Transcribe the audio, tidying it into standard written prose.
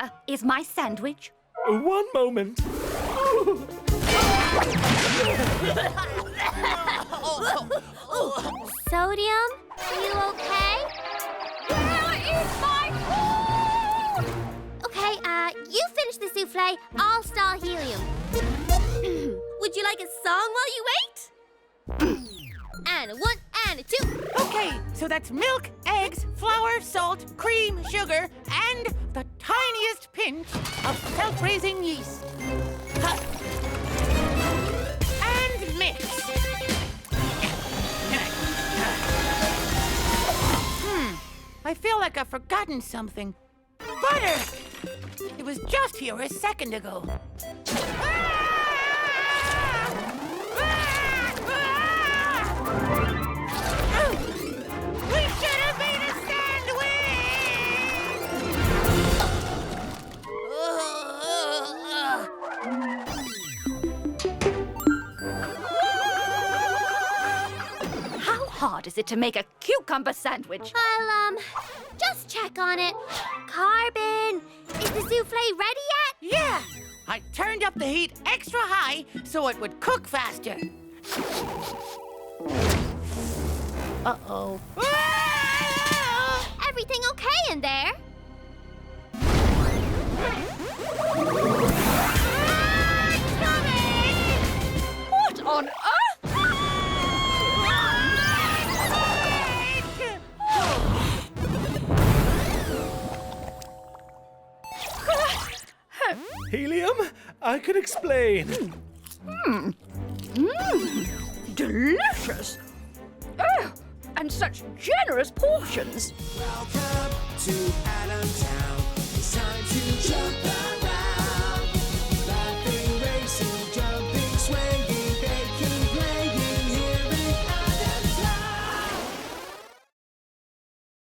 Where is my sandwich? One moment. Sodium, are you okay? Where is my food? Okay, you finish the souffle, I'll stall Helium. Would you like a song while you wait? And a 1 and a 2. Okay, so that's milk, eggs, flour, salt, cream, sugar, and the tiniest pinch of self-raising yeast. And mix. I feel like I've forgotten something. Butter! It was just here a second ago. We should have made a sandwich! How hard is it to make a cucumber sandwich? I'll, just check on it. Carbon, is the souffle ready yet? Yeah! I turned up the heat extra high so it would cook faster. Uh-oh. Everything okay in there? What on earth? Helium, I can explain. Delicious. And such generous portions. Welcome to Adam Town.